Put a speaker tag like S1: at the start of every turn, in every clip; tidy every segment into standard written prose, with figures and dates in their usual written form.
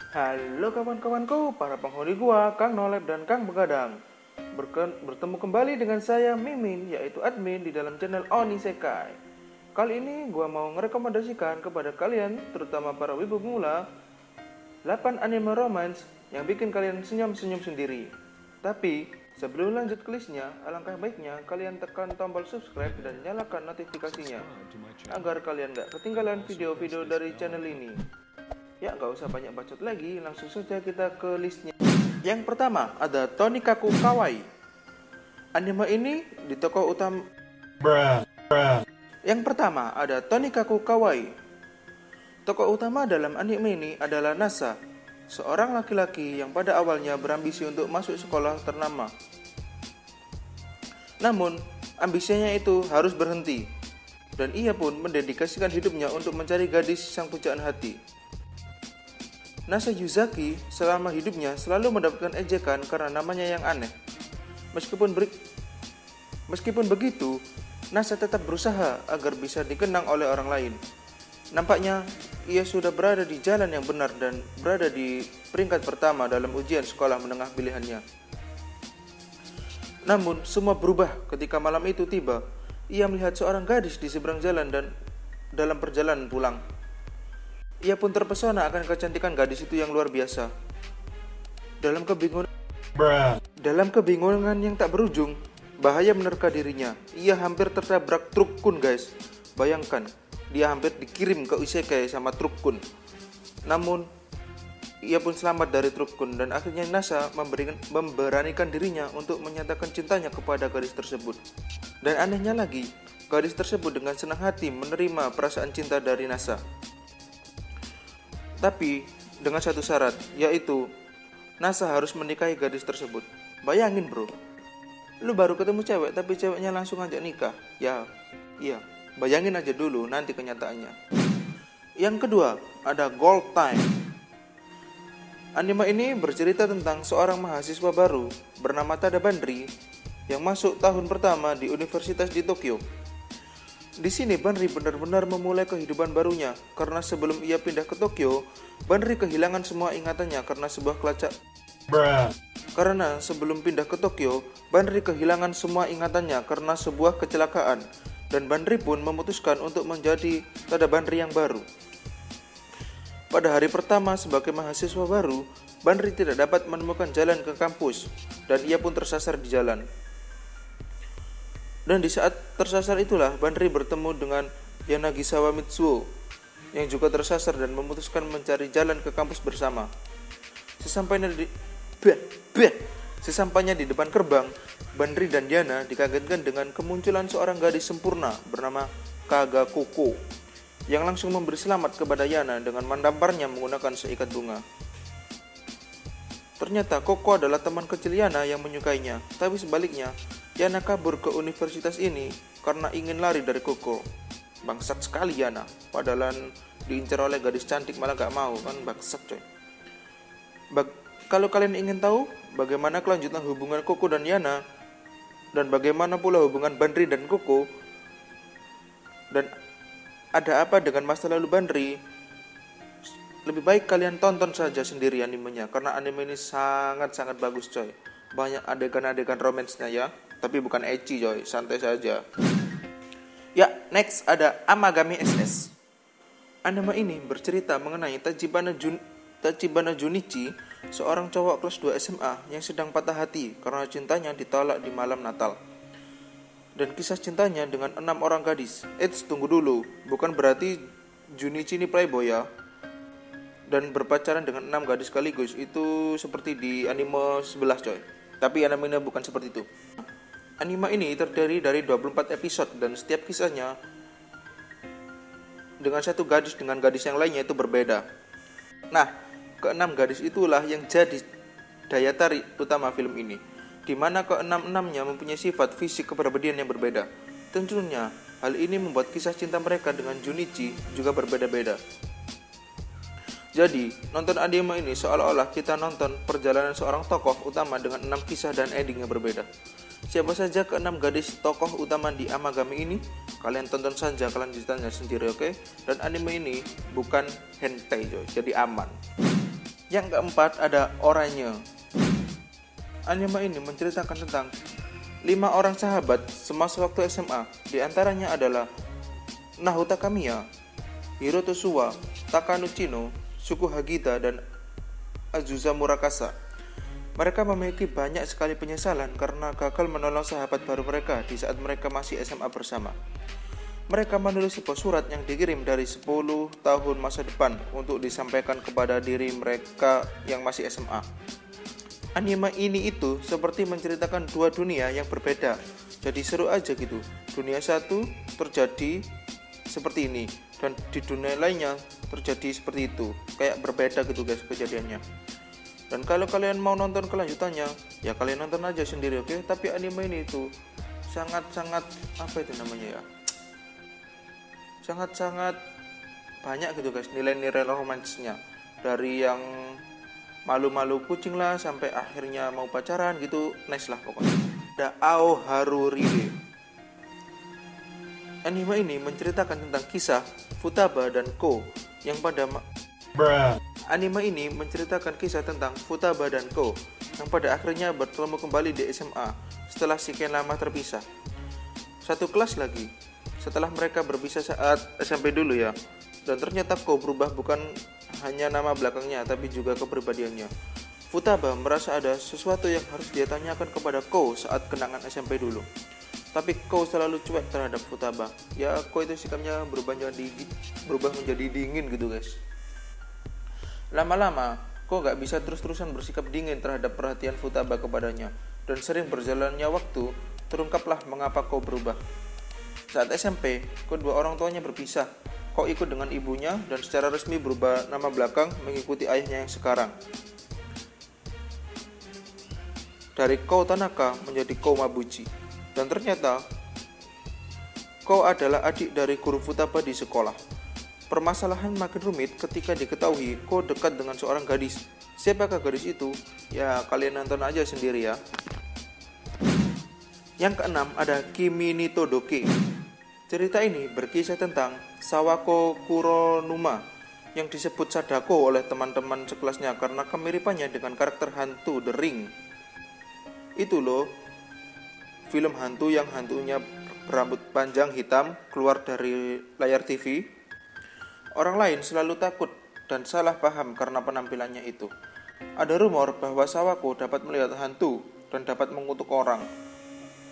S1: Halo kawan-kawanku, para penghuni gua, Kang Nolep dan Kang Begadang. Bertemu kembali dengan saya Mimin, yaitu admin di dalam channel Onisekai. Kali ini gua mau merekomendasikan kepada kalian, terutama para wibu pemula, 8 anime romance yang bikin kalian senyum-senyum sendiri. Tapi, sebelum lanjut ke listnya, alangkah baiknya kalian tekan tombol subscribe dan nyalakan notifikasinya, agar kalian gak ketinggalan video-video dari channel ini. Ya, gak usah banyak bacot lagi, langsung saja kita ke listnya. Yang pertama, ada Tonikaku Kawaii. Anime ini di tokoh utama... Yang pertama, ada Tonikaku Kawaii. Tokoh utama dalam anime ini adalah Nasa, seorang laki-laki yang pada awalnya berambisi untuk masuk sekolah ternama. Namun, ambisinya itu harus berhenti, dan ia pun mendedikasikan hidupnya untuk mencari gadis sang pujaan hati. Nasa Yuzaki selama hidupnya selalu mendapatkan ejekan karena namanya yang aneh. Meskipun begitu, Nasa tetap berusaha agar bisa dikenang oleh orang lain. Nampaknya ia sudah berada di jalan yang benar dan berada di peringkat pertama dalam ujian sekolah menengah pilihannya. Namun, semua berubah ketika malam itu tiba. Ia melihat seorang gadis di seberang jalan dan dalam perjalanan pulang. Ia pun terpesona akan kecantikan gadis itu yang luar biasa. Dalam kebingungan yang tak berujung, bahaya menerka dirinya. Ia hampir tertabrak truk kun, guys. Bayangkan, dia hampir dikirim ke isekai sama truk kun. Namun, ia pun selamat dari truk kun dan akhirnya Nasa memberanikan dirinya untuk menyatakan cintanya kepada gadis tersebut. Dan anehnya lagi, gadis tersebut dengan senang hati menerima perasaan cinta dari Nasa. Tapi dengan satu syarat, yaitu Nasa harus menikahi gadis tersebut. Bayangin bro, lu baru ketemu cewek tapi ceweknya langsung ngajak nikah. Iya, bayangin aja dulu nanti kenyataannya. Yang kedua, ada Gold Time. Anime ini bercerita tentang seorang mahasiswa baru bernama Tada Banri yang masuk tahun pertama di universitas di Tokyo. Di sini Banri benar-benar memulai kehidupan barunya karena sebelum ia pindah ke Tokyo, Banri kehilangan semua ingatannya karena sebuah kelacak. Karena sebelum pindah ke Tokyo, Banri kehilangan semua ingatannya karena sebuah kecelakaan dan Banri pun memutuskan untuk menjadi Tada Banri yang baru. Pada hari pertama sebagai mahasiswa baru, Banri tidak dapat menemukan jalan ke kampus dan ia pun tersasar di jalan. Dan di saat tersasar itulah Banri bertemu dengan Yanagisawa Mitsuo yang juga tersasar dan memutuskan mencari jalan ke kampus bersama. Sesampainya di depan gerbang, Banri dan Yana dikagetkan dengan kemunculan seorang gadis sempurna bernama Kaga Koko yang langsung memberi selamat kepada Yana dengan mendamparnya menggunakan seikat bunga. Ternyata Koko adalah teman kecil Yana yang menyukainya, tapi sebaliknya Yana kabur ke universitas ini karena ingin lari dari Koko. Bangsat sekali Yana, padahal diincar oleh gadis cantik malah gak mau, kan bangsat coy. Kalau kalian ingin tahu bagaimana kelanjutan hubungan Koko dan Yana, dan bagaimana pula hubungan Banri dan Koko, dan ada apa dengan masa lalu Banri, lebih baik kalian tonton saja sendiri animenya, karena anime ini sangat-sangat bagus coy. Banyak adegan-adegan romansnya ya, tapi bukan ecchi coy, santai saja. Ya, next ada Amagami SS. Anime ini bercerita mengenai Tachibana Junichi, seorang cowok kelas 2 SMA yang sedang patah hati karena cintanya ditolak di malam Natal. Dan kisah cintanya dengan 6 orang gadis. Tunggu dulu, bukan berarti Junichi ini playboy ya. Dan berpacaran dengan 6 gadis sekaligus, itu seperti di anime sebelah coy. Tapi anime ini bukan seperti itu. Anime ini terdiri dari 24 episode dan setiap kisahnya dengan satu gadis dengan gadis yang lainnya itu berbeda. Nah, ke-6 gadis itulah yang jadi daya tarik utama film ini, di mana ke-6-6-nya mempunyai sifat fisik kepribadian yang berbeda. Tentunya, hal ini membuat kisah cinta mereka dengan Junichi juga berbeda-beda. Jadi, nonton anime ini seolah-olah kita nonton perjalanan seorang tokoh utama dengan 6 kisah dan ending yang berbeda. Siapa saja ke-6 gadis tokoh utama di Amagami ini? Kalian tonton saja kelanjutannya sendiri, oke? Dan anime ini bukan hentai, coy, jadi aman. Yang keempat ada Oranye. Anime ini menceritakan tentang 5 orang sahabat semasa waktu SMA. Di antaranya adalah Naho Takamiya, Hiroto Suwa, Takanuchino, Suku Hagita, dan Azusa Murakasa. Mereka memiliki banyak sekali penyesalan karena gagal menolong sahabat baru mereka di saat mereka masih SMA bersama. Mereka menulis sebuah surat yang dikirim dari 10 tahun masa depan untuk disampaikan kepada diri mereka yang masih SMA. Anime ini itu seperti menceritakan dua dunia yang berbeda. Jadi seru aja gitu. Dunia satu terjadi seperti ini dan di dunia lainnya terjadi seperti itu. Kayak berbeda gitu guys kejadiannya. Dan kalau kalian mau nonton kelanjutannya, ya kalian nonton aja sendiri, oke? Tapi anime ini itu sangat-sangat apa itu namanya ya? Sangat-sangat banyak gitu guys nilai-nilai romansnya. Dari yang malu-malu kucing lah sampai akhirnya mau pacaran gitu, nice lah pokoknya. Ada Aoharuride. Anime ini menceritakan tentang kisah Futaba dan Ko yang pada Anime ini menceritakan kisah tentang Futaba dan Ko yang pada akhirnya bertemu kembali di SMA setelah sekian lama terpisah. Satu kelas lagi setelah mereka berpisah saat SMP dulu ya. Dan ternyata Ko berubah bukan hanya nama belakangnya tapi juga kepribadiannya. Futaba merasa ada sesuatu yang harus dia tanyakan kepada Ko saat kenangan SMP dulu. Tapi Ko selalu cuek terhadap Futaba. Ya Ko itu sikapnya berubah menjadi dingin gitu guys. Lama-lama Ko gak bisa terus-terusan bersikap dingin terhadap perhatian Futaba kepadanya. Dan sering berjalannya waktu terungkaplah mengapa Ko berubah. Saat SMP, kedua orang tuanya berpisah. Ko ikut dengan ibunya dan secara resmi berubah nama belakang mengikuti ayahnya yang sekarang. Dari Ko Tanaka menjadi Ko Mabuchi. Dan ternyata Ko adalah adik dari guru Futaba di sekolah. Permasalahan makin rumit ketika diketahui Ko dekat dengan seorang gadis. Siapakah gadis itu? Ya kalian nonton aja sendiri ya. Yang keenam ada Kimi ni Todoke. Cerita ini berkisah tentang Sawako Kuronuma yang disebut Sadako oleh teman-teman sekelasnya karena kemiripannya dengan karakter hantu The Ring. Itu loh, film hantu yang hantunya berambut panjang hitam keluar dari layar TV. Orang lain selalu takut dan salah paham karena penampilannya itu. Ada rumor bahwa Sawako dapat melihat hantu dan dapat mengutuk orang.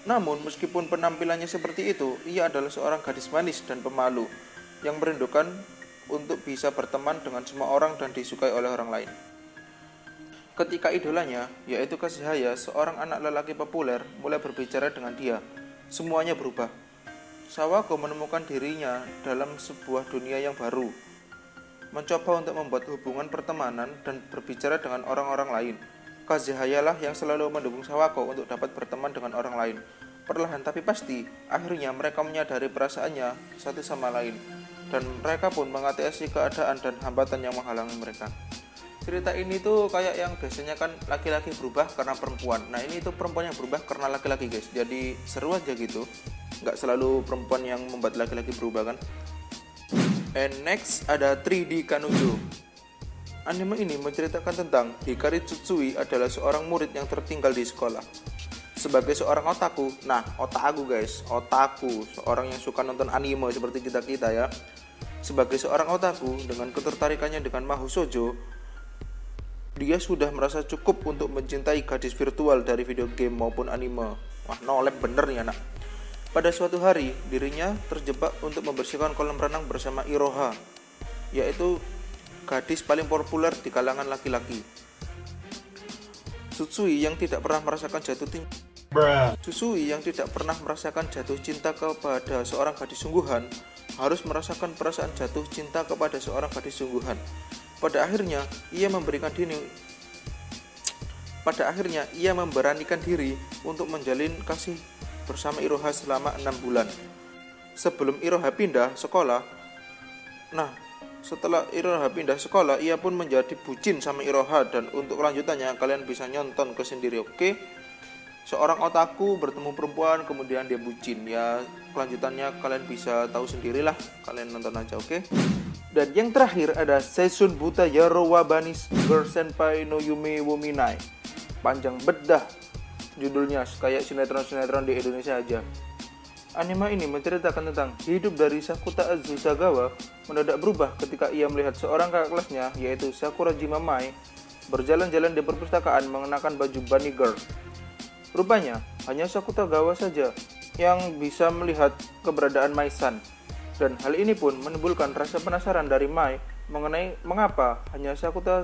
S1: Namun meskipun penampilannya seperti itu, ia adalah seorang gadis manis dan pemalu yang merindukan untuk bisa berteman dengan semua orang dan disukai oleh orang lain. Ketika idolanya, yaitu Kazehaya, seorang anak lelaki populer, mulai berbicara dengan dia, semuanya berubah. Sawako menemukan dirinya dalam sebuah dunia yang baru, mencoba untuk membuat hubungan pertemanan dan berbicara dengan orang-orang lain. Kazehaya lah yang selalu mendukung Sawako untuk dapat berteman dengan orang lain. Perlahan tapi pasti, akhirnya mereka menyadari perasaannya satu sama lain. Dan mereka pun mengatasi keadaan dan hambatan yang menghalangi mereka. Cerita ini tuh kayak yang biasanya kan laki-laki berubah karena perempuan. Nah ini tuh perempuan yang berubah karena laki-laki guys. Jadi seru aja gitu. Nggak selalu perempuan yang membuat laki-laki berubah kan. And next ada 3D Kanujo. Anime ini menceritakan tentang Hikari Tsutsui adalah seorang murid yang tertinggal di sekolah. Sebagai seorang otaku, seorang yang suka nonton anime seperti kita ya. Sebagai seorang otaku dengan ketertarikannya dengan Mahou Shoujo, dia sudah merasa cukup untuk mencintai gadis virtual dari video game maupun anime. Wah, nolep bener nih anak. Pada suatu hari, dirinya terjebak untuk membersihkan kolam renang bersama Iroha, yaitu gadis paling populer di kalangan laki-laki. Tsutsui yang tidak pernah merasakan jatuh cinta kepada seorang gadis sungguhan harus merasakan perasaan jatuh cinta kepada seorang gadis sungguhan. Pada akhirnya ia memberanikan diri untuk menjalin kasih bersama Iroha selama 6 bulan. Sebelum Iroha pindah sekolah, setelah Iroha pindah sekolah, ia pun menjadi bucin sama Iroha. Dan untuk kelanjutannya kalian bisa nonton ke sendiri, oke? seorang otaku bertemu perempuan kemudian dia bucin. Ya kelanjutannya kalian bisa tahu sendirilah, kalian nonton aja, oke? Dan yang terakhir ada Seishun Buta Yaro wa Banis Girl Senpai no Yume wo Minai. Panjang bedah judulnya, kayak sinetron-sinetron di Indonesia aja. Anime ini menceritakan tentang hidup dari Sakuta Azusagawa mendadak berubah ketika ia melihat seorang kakak kelasnya, yaitu Sakurajima Mai, berjalan-jalan di perpustakaan mengenakan baju bunny girl. Rupanya, hanya Sakutagawa saja yang bisa melihat keberadaan Mai-san. Dan hal ini pun menimbulkan rasa penasaran dari Mai mengenai mengapa hanya Sakuta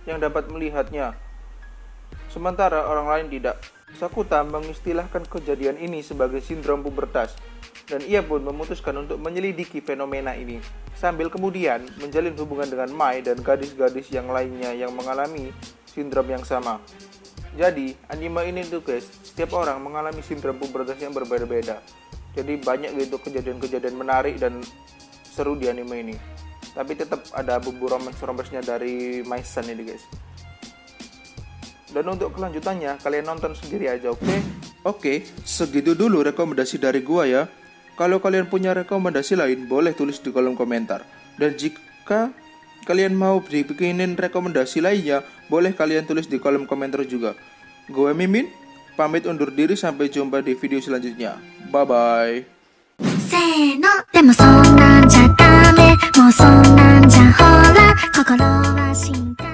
S1: yang dapat melihatnya, sementara orang lain tidak. Sakuta mengistilahkan kejadian ini sebagai sindrom pubertas, dan ia pun memutuskan untuk menyelidiki fenomena ini, sambil kemudian menjalin hubungan dengan Mai dan gadis-gadis yang lainnya yang mengalami sindrom yang sama. Jadi, anime ini tuh guys, setiap orang mengalami sindrom pubertas yang berbeda-beda. Jadi banyak gitu kejadian-kejadian menarik dan seru di anime ini. Tapi tetap ada bumbu romance-romansnya dari Mai-san ini guys. Dan untuk kelanjutannya, kalian nonton sendiri aja, oke? Oke, segitu dulu rekomendasi dari gua ya. Kalau kalian punya rekomendasi lain, boleh tulis di kolom komentar. Dan jika kalian mau dibikinin rekomendasi lainnya, boleh kalian tulis di kolom komentar juga. Gue Mimin, pamit undur diri, sampai jumpa di video selanjutnya. Bye-bye.
S2: せーのでもそんなんじゃダメもうそんなんじゃほら心は死んで